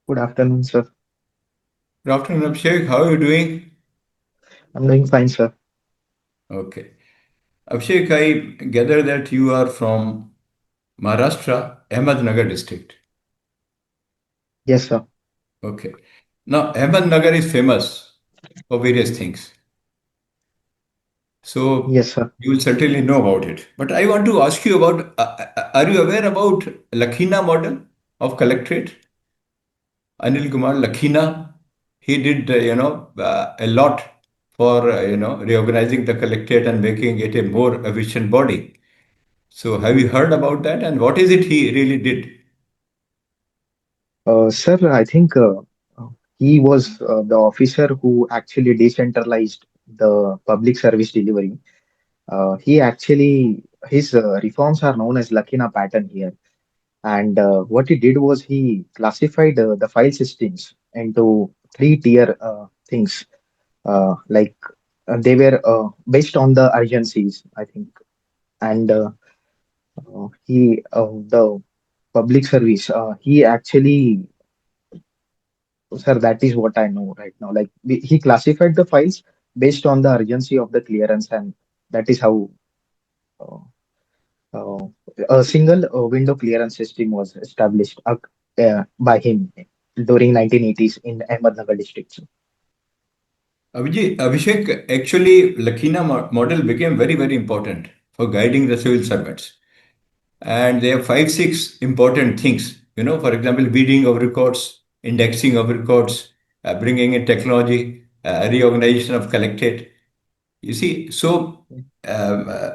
Good afternoon, sir. Good afternoon, Abhishek. How are you doing? I'm doing fine, sir. Okay. Abhishek, I gather that you are from Maharashtra, Ahmednagar district. Yes, sir. Okay. Now, Ahmednagar is famous for various things. So, Yes, sir. you will certainly know about it. But I want to ask you about, are you aware about Lakhina model of collectorate? Anil Kumar Lakhina, he did, a lot for, reorganizing the collectorate and making it a more efficient body. So, have you heard about that? And what is it he really did? Sir, I think he was the officer who actually decentralized the public service delivery. He actually, his reforms are known as Lakina pattern here. And what he did was he classified the file systems into three-tier things. Like they were based on the urgencies, I think. And the public service, he actually, sir, that is what I know right now. Like he classified the files based on the urgency of the clearance, and that is how uh, uh, a single window clearance system was established by him during 1980s in Ahmednagar district. Abhishek, actually, Lakhina model became very, very important for guiding the civil servants. And there are five, six important things. For example, reading of records, indexing of records, bringing in technology, reorganization of collected. You see, so um, uh,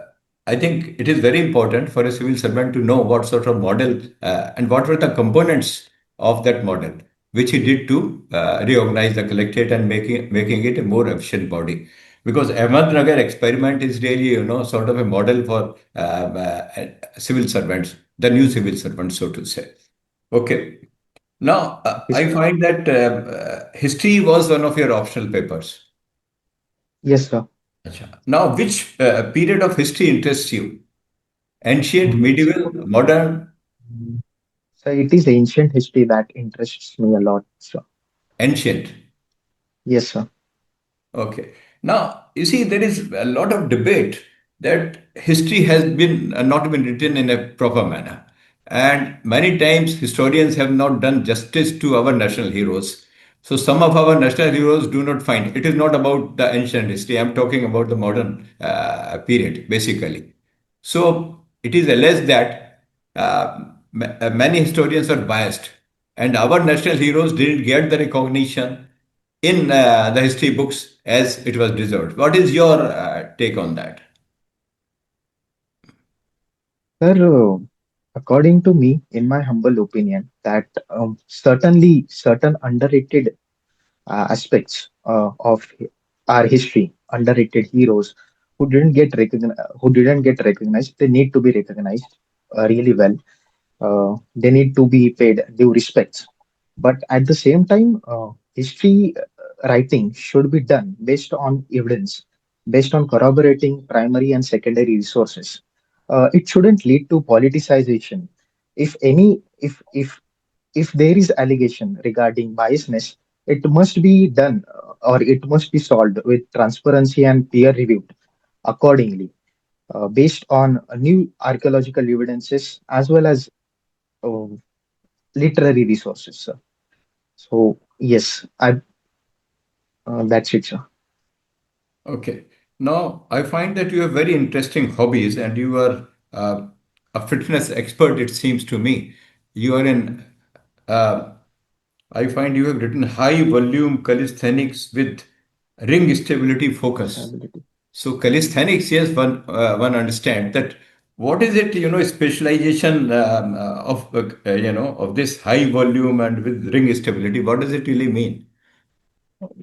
I think it is very important for a civil servant to know what sort of model and what were the components of that model, which he did to reorganize the collectorate and making it a more efficient body. Because Ahmednagar experiment is really, sort of a model for civil servants, the new civil servants, so to say. Okay. Now, Okay, I sir. find that history was one of your optional papers. Yes, sir. Acha. Now, which period of history interests you? Ancient, So, medieval, modern, so it is ancient history that interests me a lot. So, ancient. yes, sir. Okay. Now, you see, there is a lot of debate that history has been not been written in a proper manner. And many times historians have not done justice to our national heroes. So some of our national heroes do not find it is not about the ancient history. I'm talking about the modern period, basically. So it is alleged that many historians are biased, and our national heroes didn't get the recognition in the history books as it was deserved. What is your take on that? Sir, according to me, in my humble opinion, that certainly certain underrated aspects of our history, underrated heroes who didn't get recognized, they need to be recognized really well. They need to be paid due respects. But at the same time, history writing should be done based on evidence, based on corroborating primary and secondary resources. It shouldn't lead to politicization. If there is allegation regarding biasness, it must be done or it must be solved with transparency and peer reviewed accordingly, based on new archaeological evidences as well as uh, literary resources, sir. So yes, I that's it, sir. Okay. Now, I find that you have very interesting hobbies and you are a fitness expert, it seems to me. You are in, uh, I find you have written high volume calisthenics with ring stability focus. Stability. So calisthenics, yes, one understand that. What is it, specialization of this high volume and with ring stability? What does it really mean?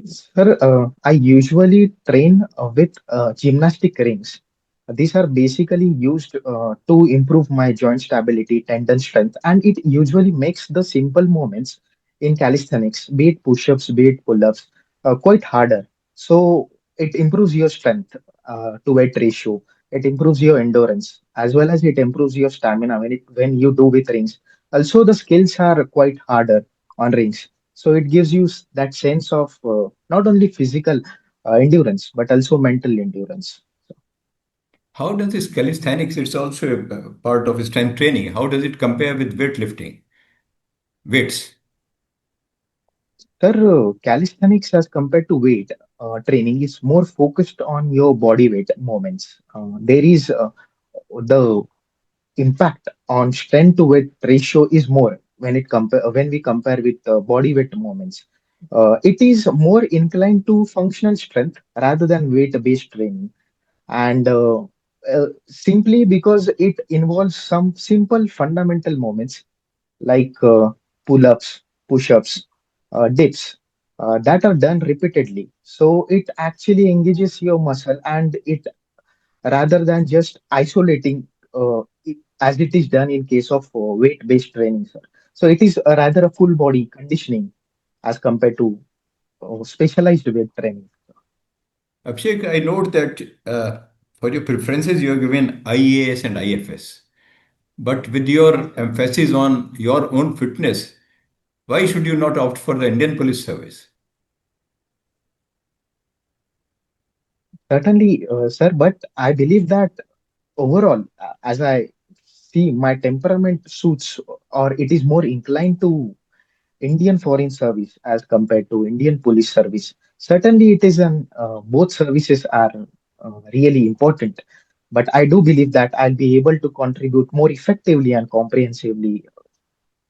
Sir, I usually train with gymnastic rings. These are basically used to improve my joint stability, tendon strength, and it usually makes the simple movements in calisthenics, be it push-ups, be it pull-ups, quite harder. So it improves your strength to weight ratio. It improves your endurance as well as it improves your stamina when you do with rings. Also, the skills are quite harder on rings. So it gives you that sense of not only physical endurance but also mental endurance. How does this calisthenics, it's also a part of strength training. How does it compare with weightlifting? Weights. Sir, calisthenics as compared to weight training is more focused on your body weight movements. There is the impact on strength to weight ratio is more when we compare with body weight movements. It is more inclined to functional strength rather than weight based training, and simply because it involves some simple fundamental movements like pull-ups, push-ups, dips that are done repeatedly. So it actually engages your muscle, and it rather than just isolating as it is done in case of weight-based training, sir. So it is rather a full body conditioning as compared to specialized weight training. Abhishek, I note that for your preferences, you are given IAS and IFS. But with Yes, your sir. emphasis on your own fitness, why should you not opt for the Indian Police Service? Certainly, sir, but I believe that overall, as I see, my temperament suits or it is more inclined to Indian Foreign Service as compared to Indian Police Service. Certainly, it is an both services are really important, but I do believe that I'll be able to contribute more effectively and comprehensively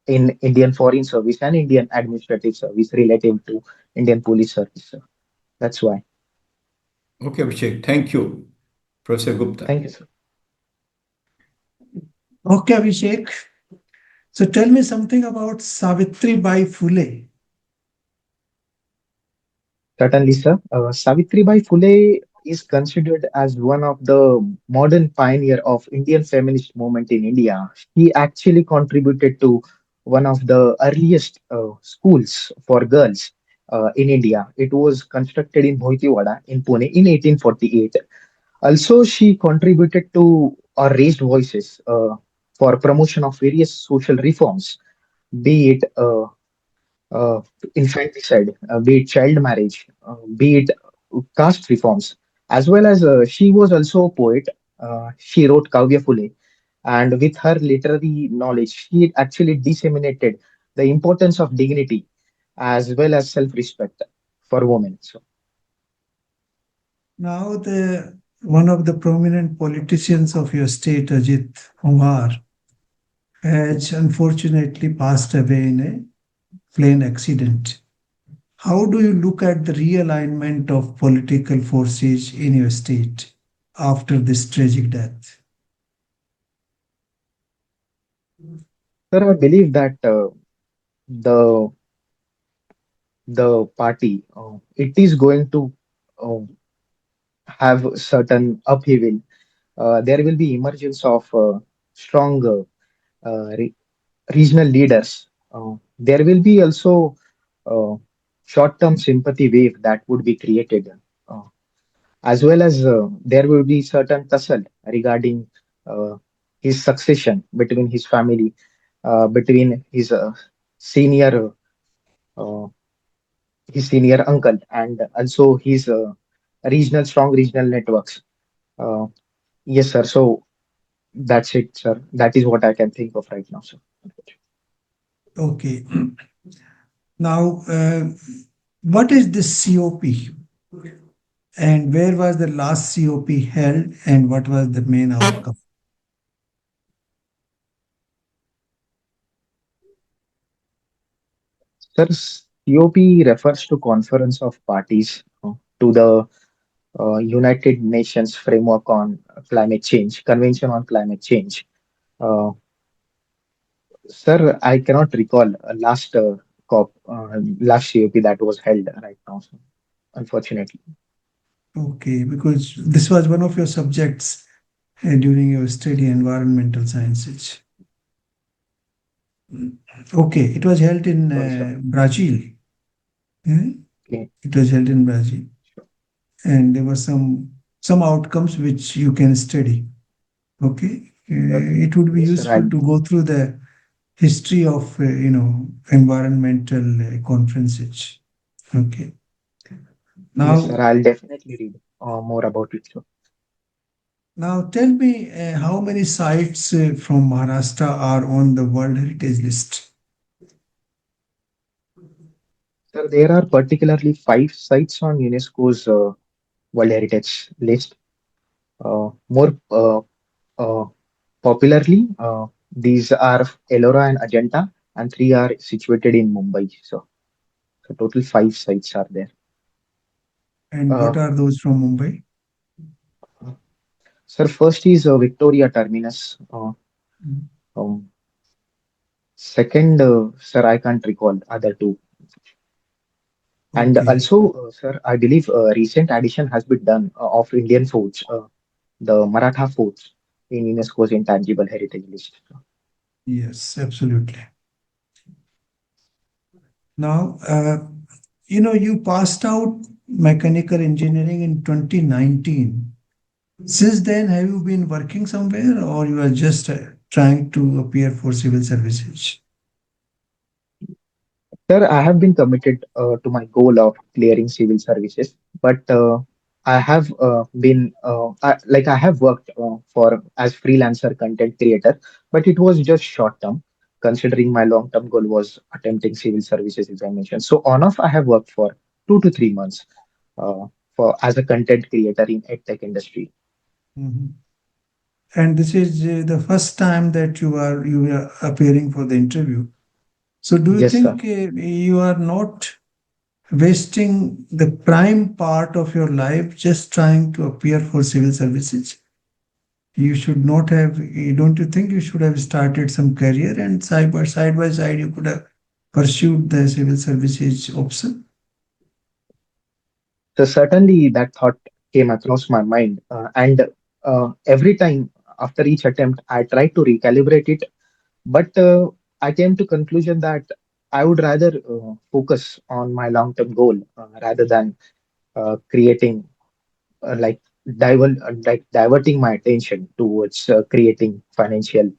in Indian Foreign Service and Indian Administrative Service relative to Indian Police Service, sir. That's why. Okay, Abhishek, thank you, Professor Gupta. Thank you, sir. Okay, Abhishek. So tell me something about Savitri Bai Phule. Certainly, sir. Savitribai Phule is considered as one of the modern pioneer of Indian feminist movement in India. She actually contributed to one of the earliest schools for girls in India. It was constructed in Bhoitiwada in Pune in 1848. Also, she contributed to or raised voices for promotion of various social reforms, be it infanticide, be it child marriage, be it caste reforms, as well as she was also a poet. She wrote Kavya Phule, and with her literary knowledge, she actually disseminated the importance of dignity as well as self-respect for women. So, Now, the one of the prominent politicians of your state, Ajit Pawar, has unfortunately passed away in a plane accident. How do you look at the realignment of political forces in your state after this tragic death? sir, I believe that the the party it is going to uh, have certain upheaval. There will be emergence of strong re regional leaders. There will be also uh, short-term sympathy wave that would be created, uh, as well as there will be certain tussle regarding uh, his succession between his family, between senior uh, his senior uncle, and also his strong regional networks. Uh, yes, sir. So that's it, sir. That is what I can think of right now, sir. Okay. Now, what is this COP and where was the last COP held and what was the main outcome? Sir, COP refers to Conference of Parties to the United Nations Framework on Climate Change, Convention on Climate Change. Uh, Sir, I cannot recall last COP that was held right now, sir, unfortunately. Okay, because this was one of your subjects during your study environmental sciences. Okay, it was held in Sorry, sir. Brazil. Yeah? Okay. It was held in Brazil, Sure. and there were some outcomes which you can study. Okay, Sir, it would be yes, sir. useful to go through the history of environmental conferences. Okay. Yes, sir. Now, I'll definitely read more about it. So, now tell me how many sites from Maharashtra are on the World Heritage List? sir, there are particularly five sites on UNESCO's World Heritage list. More uh, popularly, these are Ellora and Ajanta, and three are situated in Mumbai. So total five sites are there. And what Uh, are those from Mumbai? Sir, first is Victoria Terminus. Mm. Um, Second, sir, I can't recall other two. And Okay. also, sir, I believe recent addition has been done of Indian forts, the Maratha forts in UNESCO's intangible heritage list. Yes, absolutely. Now, you passed out mechanical engineering in 2019. Since then, have you been working somewhere or you are just trying to appear for civil services? Sir, I have been committed to my goal of clearing civil services, but I have like I have worked for as freelancer content creator, but it was just short term, considering my long term goal was attempting civil services examination. So on off, I have worked for 2 to 3 months uh, for as a content creator in edtech industry. Mhm. And this is the first time that you are appearing for the interview. So, do you Yes, sir. think you are not wasting the prime part of your life just trying to appear for civil services? You should not have, don't you think you should have started some career and side by side you could have pursued the civil services option? So certainly that thought came across my mind, and every time after each attempt, I tried to recalibrate it. But I came to conclusion that I would rather focus on my long-term goal rather than creating like diverting my attention towards creating financial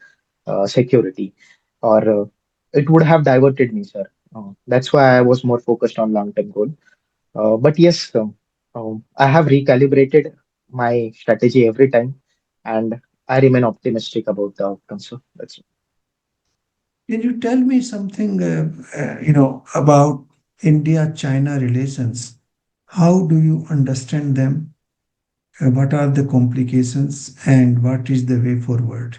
security, or it would have diverted me, sir. That's why I was more focused on long-term goal. But yes, I have recalibrated my strategy every time, and I remain optimistic about the outcome. So that's Can you tell me something, about India-China relations? How do you understand them? What are the complications and what is the way forward?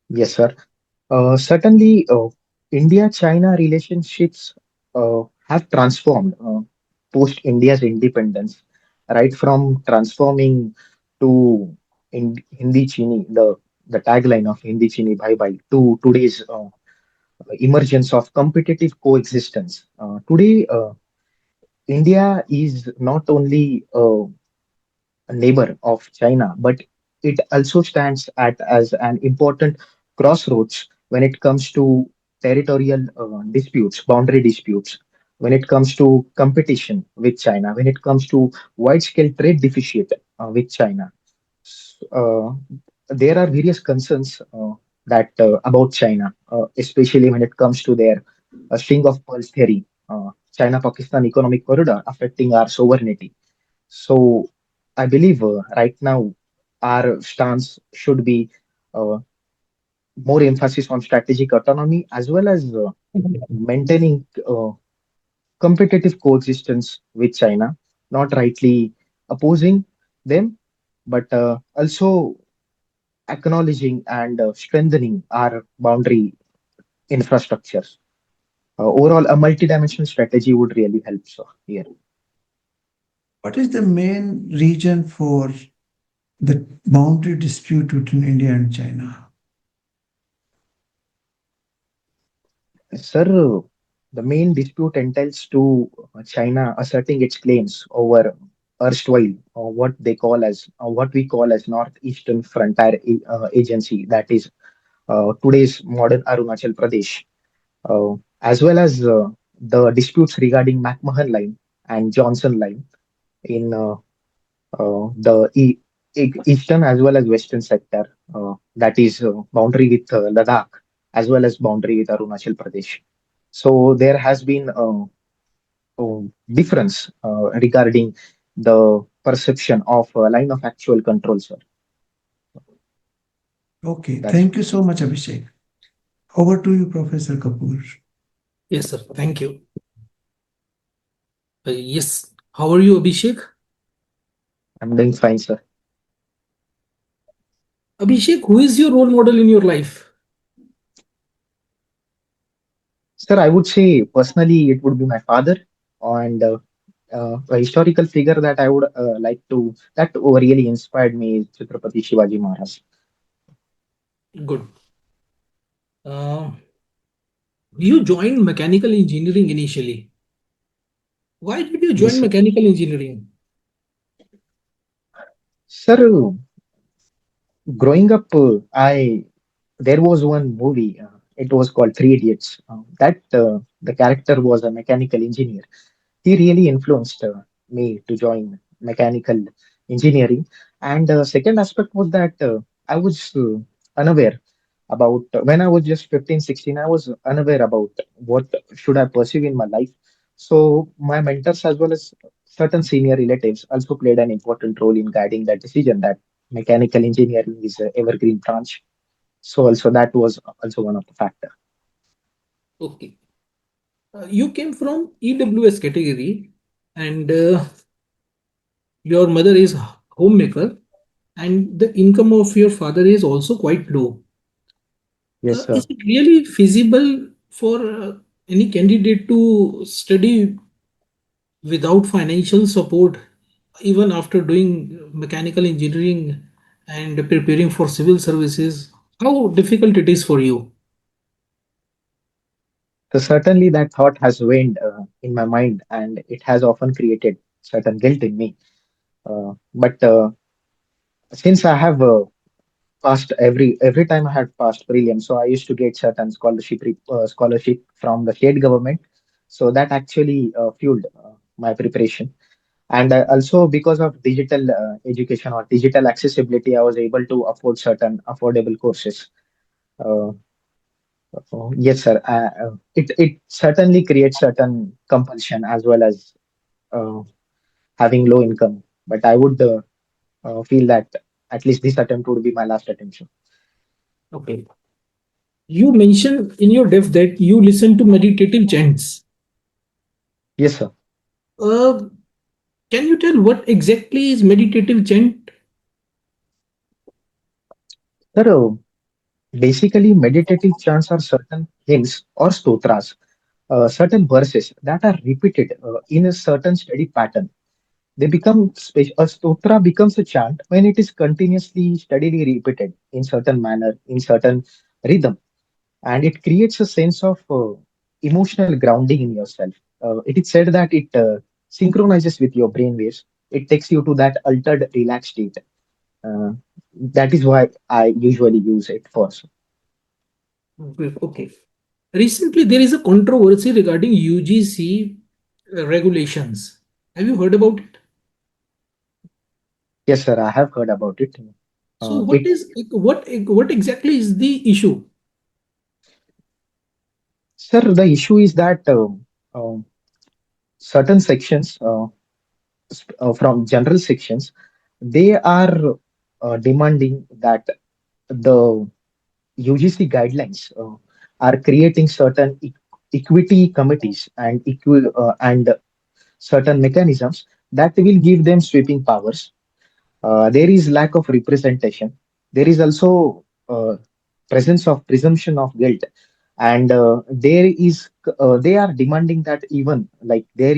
yes, sir. Certainly, India-China relationships have transformed post India's independence, right from transforming to Hindi Chini, the tagline of Hindi Chini Bhai Bhai, to today's emergence of competitive coexistence. Today, India is not only a neighbor of China, but it also stands at as an important crossroads when it comes to territorial disputes, boundary disputes, when it comes to competition with China, when it comes to wide-scale trade deficit with China. Uh, there are various concerns that about China, especially when it comes to their string of pearls theory, China-Pakistan economic corridor affecting our sovereignty. So I believe right now our stance should be uh, more emphasis on strategic autonomy as well as maintaining competitive coexistence with China, not rightly opposing them, but also acknowledging and strengthening our boundary infrastructures. Overall, a multidimensional strategy would really help here. What is the main reason for the boundary dispute between India and China? Sir, the main dispute entails to China asserting its claims over erstwhile what we call as Northeastern Frontier Agency, that is today's modern Arunachal Pradesh, as well as the disputes regarding McMahon Line and Johnson Line in the eastern as well as western sector, that is boundary with Ladakh as well as boundary with Arunachal Pradesh. So there has been difference regarding the perception of line of actual control, sir. Okay, That's thank you so much, Abhishek. Over to you, Professor Kapoor. Yes, sir. Thank you. Yes. How are you, Abhishek? I'm doing fine, sir. Abhishek, who is your role model in your life? Sir, I would say personally it would be my father, and a historical figure that I would like to that really inspired me is Chhatrapati Shivaji Maharaj. Good. Uh, you joined mechanical engineering initially. Why did you Yes, join sir. mechanical engineering? Sir, growing up, I there was one movie. It was called Three Idiots. That the character was a mechanical engineer. He really influenced me to join mechanical engineering. And second aspect was that I was unaware about when I was just 15, 16. I was unaware about what should I pursue in my life. So my mentors as well as certain senior relatives also played an important role in guiding that decision that mechanical engineering is a evergreen branch. So also that was also one of the factor. Okay. You came from EWS category, and your mother is homemaker, and the income of your father is also quite low. Yes, sir. Is it really feasible for any candidate to study without financial support, even after doing mechanical engineering and preparing for civil services? How difficult it is for you? So certainly that thought has waned in my mind, and it has often created certain guilt in me. But since I have passed every time I had passed prelims, so I used to get certain scholarship from the state government. So that actually fueled my preparation. And also because of digital education or digital accessibility, I was able to afford certain affordable courses. Uh, yes, sir. It certainly creates certain compulsion as well as uh, having low income. But I would feel that at least this attempt would be my last attempt, sir. Okay. You mentioned in your def that you listen to meditative chants. Yes, sir. Uh, can you tell what exactly is meditative chant? Sir, basically, meditative chants are certain hymns or stotras, certain verses that are repeated in a certain steady pattern. They become a stotra becomes a chant when it is continuously, steadily repeated in certain manner, in certain rhythm, and it creates a sense of emotional grounding in yourself. It is said that it synchronizes with your brain waves. It takes you to that altered, relaxed state. Uh, that is why I usually use it first. Okay. Recently, there is a controversy regarding UGC regulations. Have you heard about it? Yes, sir, I have heard about it. So, It what exactly is the issue? Sir, the issue is that certain sections from general sections, they are demanding that the UGC guidelines are creating certain equity committees and and certain mechanisms that will give them sweeping powers. There is lack of representation. There is also presence of presumption of guilt, and there is they are demanding that even like there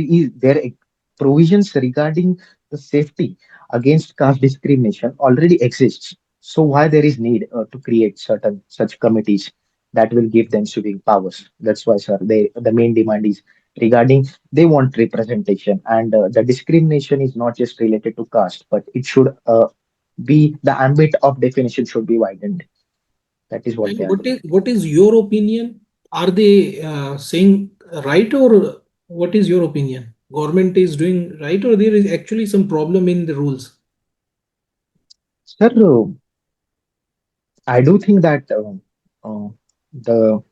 provisions regarding the safety against caste discrimination already exists. So why there is need to create certain such committees that will give them sweeping powers? That's why, sir, the main demand is regarding they want representation, and the discrimination is not just related to caste, but it should be the ambit of definition should be widened. That is what they And are demanding. what is your opinion? Are they saying right, or what is your opinion? Government is doing right, or there is actually some problem in the rules? Sir, I do think that the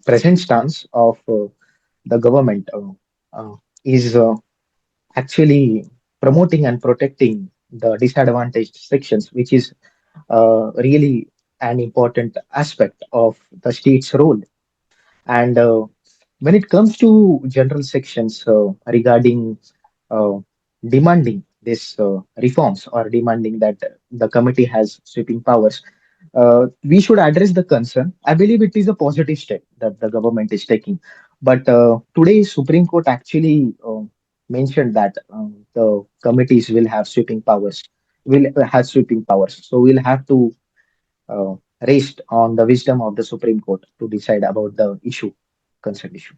present stance of the government is actually promoting and protecting the disadvantaged sections, which is really an important aspect of the state's role. And when it comes to general sections regarding uh, demanding this reforms or demanding that the committee has sweeping powers, we should address the concern. I believe it is a positive step that the government is taking. But today, Supreme Court actually mentioned that the committees will have sweeping powers, will have sweeping powers. So we'll have to uh, rest on the wisdom of the Supreme Court to decide about the issue, concerned issue.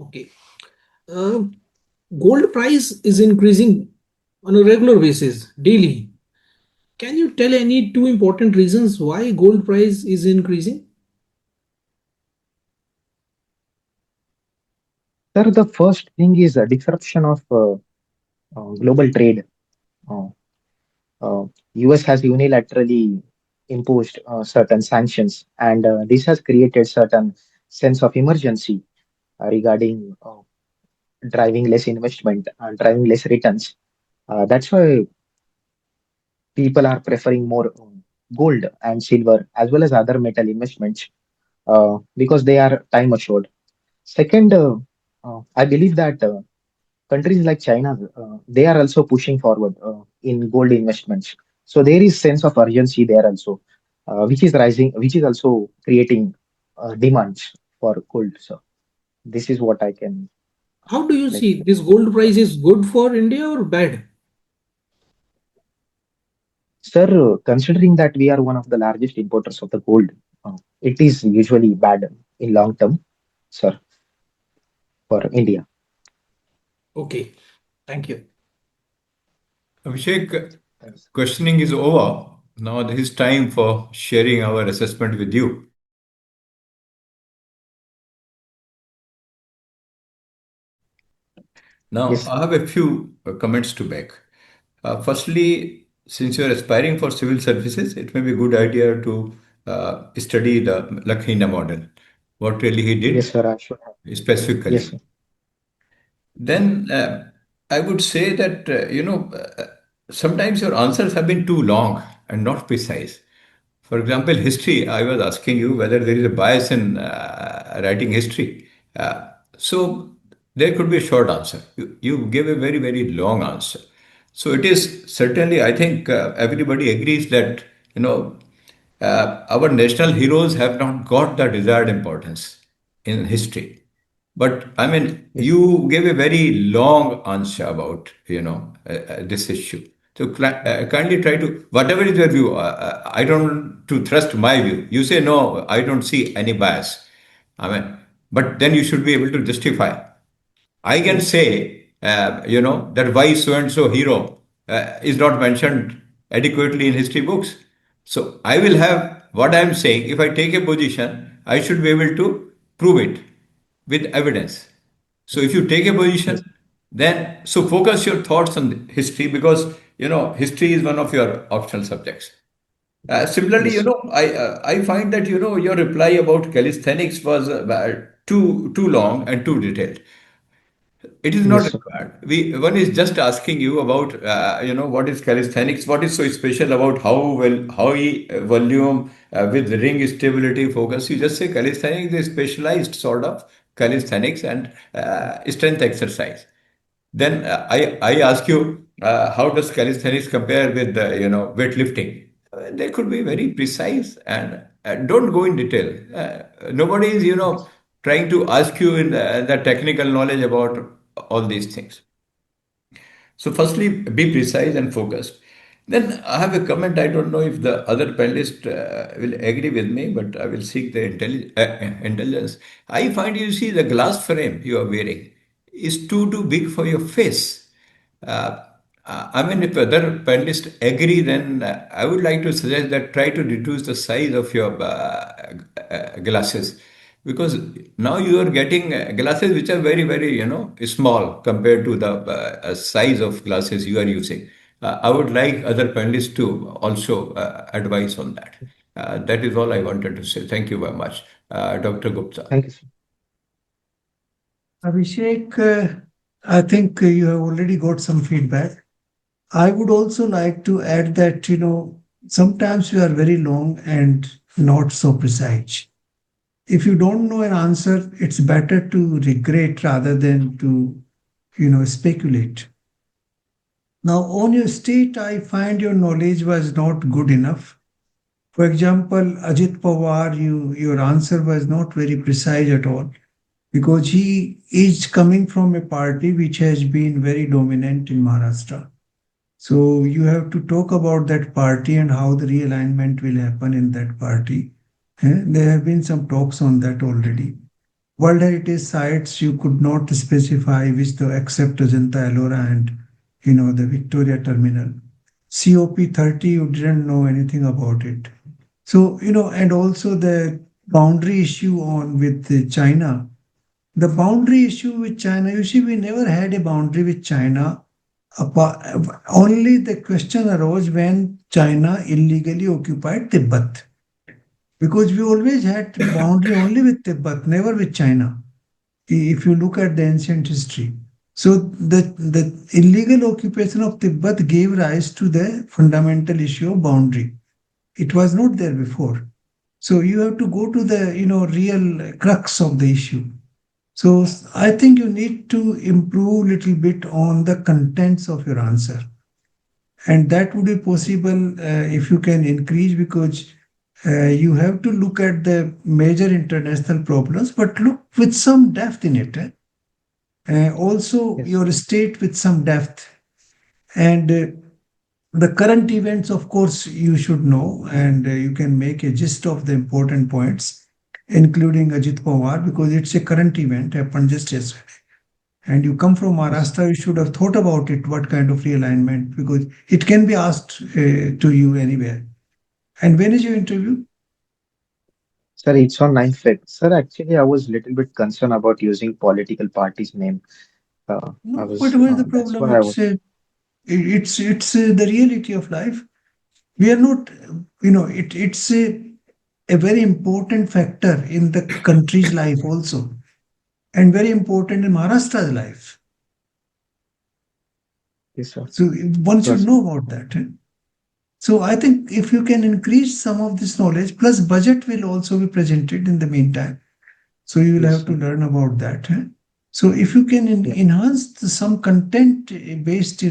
Okay. Uh, Gold price is increasing on a regular basis, daily. Can you tell any two important reasons why gold price is increasing? Sir, the first thing is a disruption of global trade. Uh, US has unilaterally imposed certain sanctions, and this has created certain sense of emergency regarding driving less investment and driving less returns. That's why people are preferring more gold and silver as well as other metal investments because they are time assured. Second, I believe that countries like China, they are also pushing forward in gold investments. So there is sense of urgency there also, which is rising, which is also creating demands for gold. So this is what I can How do you let see this gold price is good for India or bad? Sir, considering that we are one of the largest importers of the gold, it is usually bad in long term, sir, for India. Okay, thank you. Abhishek, Thanks. questioning is over. Now this is time for sharing our assessment with you. Now, Yes, I have a few comments to make. Firstly, since you are aspiring for civil services, it may be a good idea to study the Lakhina model, what really he yes, did sir, I should have. Yes, specifically. sir. Then I would say that, sometimes your answers have been too long and not precise. For example, history, I was asking you whether there is a bias in writing history. So there could be a short answer. You gave a very, very long answer. So it is certainly, I think everybody agrees that, you know, our national heroes have not got the desired importance in history. But I mean, Yes, you gave a very long answer about, this issue. So kindly try to, whatever is your view, I don't want to thrust my view. You say, no, I don't see any bias. I mean, but then you should be able to justify. I can yes, say, that why so and so hero is not mentioned adequately in history books. So I will have what I am saying. If I take a position, I should be able to prove it with evidence. So if you take a yes, position, then so focus your thoughts on history because history is one of your optional subjects. Similarly, yes, sir. I find that your reply about calisthenics was too long and too detailed. It is not Yes, sir. required. One is just asking you about what is calisthenics, what is so special about how well high volume with ring stability focus. You just say calisthenics is specialized sort of calisthenics and strength exercise. Then I ask you, how does calisthenics compare with weightlifting? They could be very precise and don't go in detail. Nobody is trying to ask you in the technical knowledge about all these things. So, firstly, be precise and focused. Then I have a comment. I don't know if the other panelists will agree with me, but I will seek the intelligence. I find you see the glass frame you are wearing is too big for your face. Uh, I mean, if other panelists agree, then I would like to suggest that try to reduce the size of your glasses because now you are getting glasses which are very, very, small compared to the size of glasses you are using. I would like other panelists to also advise on that. That is all I wanted to say. Thank you very much. Dr. Gupta. Thank you, sir. Abhishek, I think you have already got some feedback. I would also like to add that, sometimes you are very long and not so precise. If you don't know an answer, it's better to regret rather than to, speculate. Now, on your state, I find your knowledge was not good enough. For example, Ajit Pawar, your answer was not very precise at all because he is coming from a party which has been very dominant in Maharashtra. So you have to talk about that party and how the realignment will happen in that party. There have been some talks on that already. World Heritage Sites, you could not specify which the except Ajanta Ellora and the Victoria Terminal. COP 30, you didn't know anything about it. So, and also the boundary issue on with China. The boundary issue with China, you see, we never had a boundary with China. Only the question arose when China illegally occupied Tibet. Because we always had boundary only with Tibet, never with China, if you look at the ancient history. So the illegal occupation of Tibet gave rise to the fundamental issue of boundary. It was not there before. So you have to go to the real crux of the issue. So I think you need to improve a little bit on the contents of your answer. And that would be possible if you can increase because you have to look at the major international problems, but look with some depth in it. Also, Yes. your state with some depth. And the current events, of course, you should know, and you can make a gist of the important points, including Ajit Pawar, because it's a current event, happened just yesterday. And you come from Yes. Maharashtra, you should have thought about it, what kind of realignment, because it can be asked to you anywhere. And when is your interview? Sir, it's on 9th Feb. Sir, actually, I was little bit concerned about using political party's name. I No, what was, was the that's problem? why I was, It's the reality of life. We are not, it's a very important factor in the country's life also, and very important in Maharashtra's life. yes, sir. So one Sure, should sir. know about that. So I think if you can increase some of this knowledge, plus budget will also be presented in the meantime. So you will Yes, have to sir. learn about that. So if you can Yeah. enhance some content based,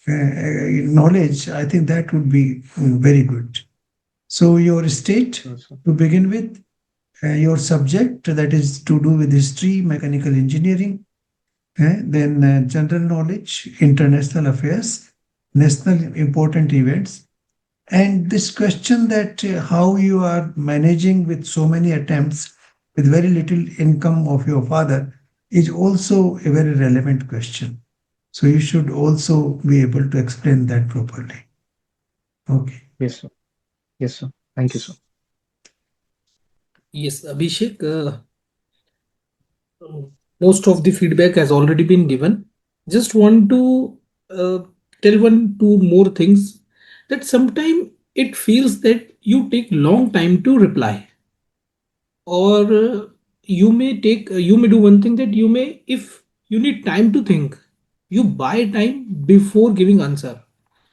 knowledge, I think that would be very good. So your state Sure, sir. to begin with, your subject that is to do with history, mechanical engineering, then general knowledge, international affairs, national important events, and this question that how you are managing with so many attempts with very little income of your father is also a very relevant question. So you should also be able to explain that properly. Okay. Yes, sir. Yes, sir. Thank you, sir. Yes, Abhishek, most of the feedback has already been given. Just want to uh, tell one, two more things that sometimes it feels that you take long time to reply, or you may do one thing that you may, if you need time to think, you buy time before giving answer,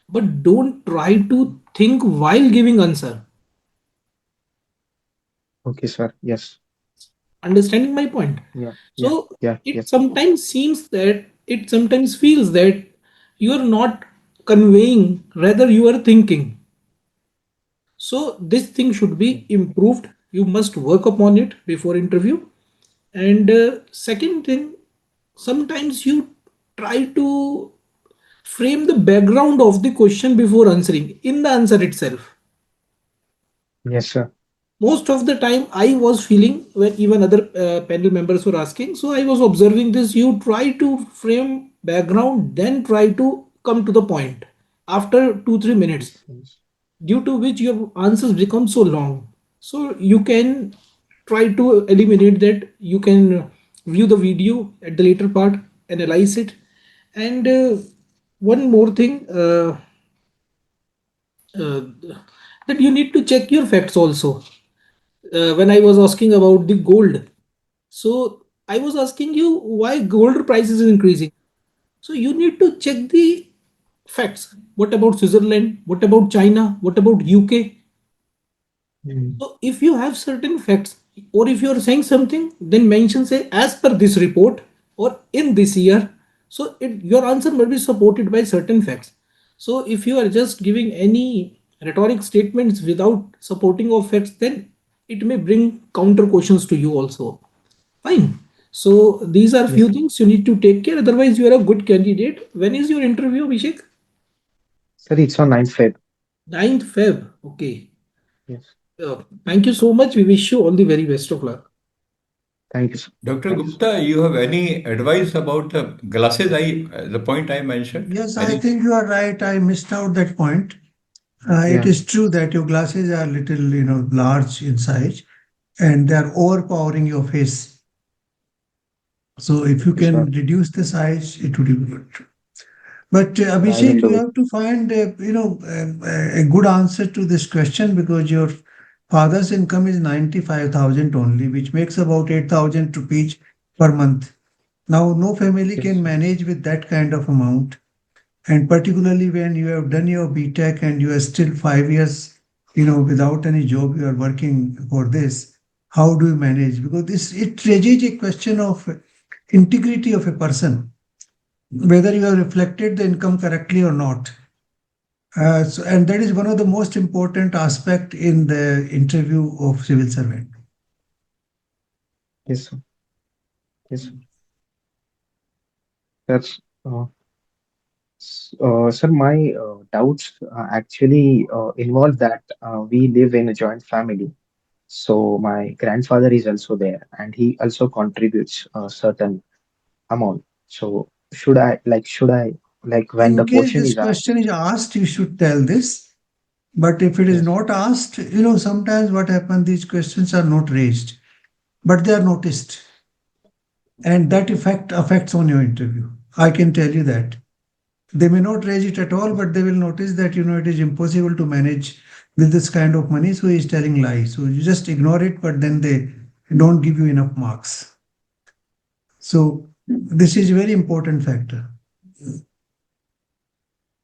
but don't try to think while giving answer. Okay, sir. Yes. Understanding my point? Yeah. Yeah. So Yeah. it Yes. sometimes seems that it sometimes feels that you are not conveying, rather you are thinking. So this thing should Yeah. be improved. You must work upon it before interview. And second thing, sometimes you try to frame the background of the question before answering in the answer itself. Yes, sir. Most of the time I was feeling, when even other panel members were asking, so I was observing this, you try to frame background then try to come to the point after 2 3 minutes, Yes. Yes. due to which your answers become so long. So you can try to eliminate that. You can view the video at the later part, analyze it, and one more thing, uh, that you need to check your facts also. When I was asking about the gold, so I was asking you why gold prices is increasing. So you need to check the facts. What about Switzerland? What about China? What about UK? Mm. So if you have certain facts, or if you are saying something, then mention say as per this report or in this year. So your answer must be supported by certain facts. So if you are just giving any rhetoric statements without supporting of facts, then it may bring counter questions to you also. Fine. So these are Yes, few things you need to take care. Otherwise, you are a good candidate. When is your interview, Abhishek? sir, it's on 9th Feb. 9th Feb. Okay. Yes, Thank you so much. We wish you all the very best of luck. thank you, sir. Dr. Thank you, sir. Gupta, you have any advice about the glasses? The point I mentioned. Yes, I Any? think you are right. I missed out that point. It Yeah, is true that your glasses are little, large in size and they are overpowering your face. So if you okay, sir. can reduce the size, it would be good. But I will Abhishek, do you it. have to find a good answer to this question because your father's income is 95,000 only, which makes about 8,000 rupees per month. Now, no family Yes, can sir. manage with that kind of amount. And particularly when you have done your BTech and you are still 5 years, without any job, you are working for this. How do you manage? Because it raises a question of integrity of a person, whether you have reflected the income correctly or not. And that is one of the most important aspect in the interview of civil servant. Yes, sir. Yes, sir. That's sir, my doubts actually involve that we live in a joint family. So my grandfather is also there, and he also contributes a certain amount. So should I, when the In case question this is asked? question is asked, you should tell this. But if it is Yes, not asked, sometimes what happens, these questions are not raised, but they are noticed. And that effect affects on your interview. I can tell you that. They may not raise it at all, yes, but they will notice that, it is impossible to manage with this kind of money, so he is telling lies. So you just ignore it, but then they don't give you enough marks. So this is a very important factor.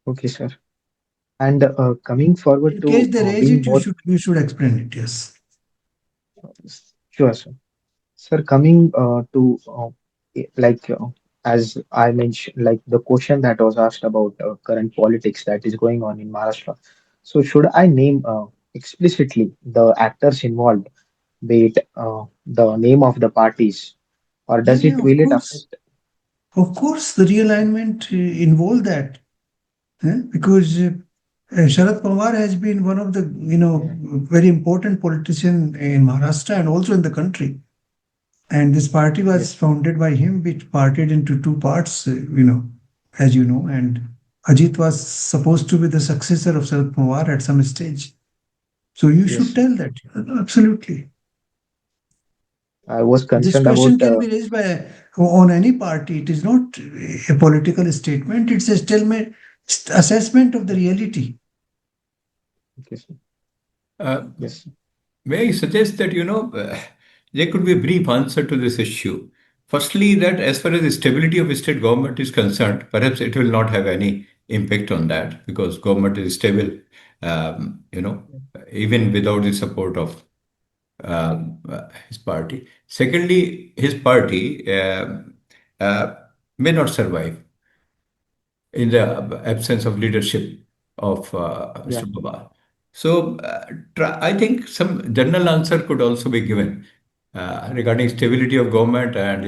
okay, sir. And coming forward In case to they raise being it, more you should explain it. Yes. sure, sir. Sir, coming to like as I mentioned, like the question that was asked about current politics that is going on in Maharashtra. So, should I name explicitly the actors involved, be it the name of the parties, or Yeah, does yeah, it of will it course. affect? Of course, the realignment involve that. Because Sharad Pawar has been one of the Yeah. very important politician in Maharashtra and also in the country. And this party was Yes. founded by him, which parted into two parts, as you know. And Ajit was supposed to be the successor of Sharad Pawar at some stage. So you should Yes. tell that. Absolutely. I was This concerned question about. can be raised by on any party. It is not a political statement. It's a statement, assessment of the reality. Okay, sir. Uh, Yes. May I suggest that, there could be a brief answer to this issue. Firstly, that as far as the stability of state government is concerned, perhaps it will not have any impact on that because government is stable, even without the support of his party. Secondly, his party uh, may not survive in the absence of leadership of Yeah. Mr. Baba. So I think some general answer could also be given regarding stability of government and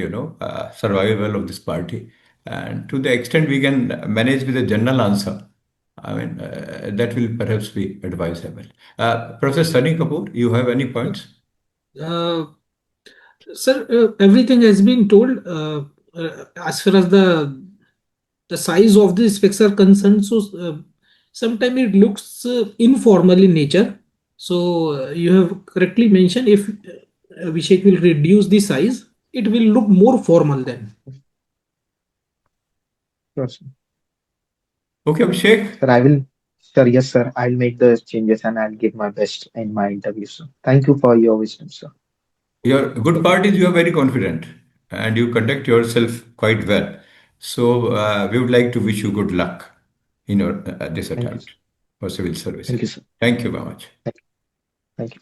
survival of this party. And to the extent we can manage with a general answer, I mean that will perhaps be advisable. Professor Sunny Kapoor, you have any points? Uh, Sir, everything has been told as far as the size of the specs are concerned. So sometimes it looks informal in nature. So you have correctly mentioned if Abhishek will reduce the size, it will look more formal then. Sure, sir. Okay, Abhishek. Sir, I will, sir, yes, sir, I'll make the changes and I'll give my best in my interview, sir. Thank you for your wisdom, sir. Your good part is you are very confident and you conduct yourself quite well. So we would like to wish you good luck in your this Thank you, sir. attempt for civil Thank you, services. sir. Thank you very much. Thank you. Thank you.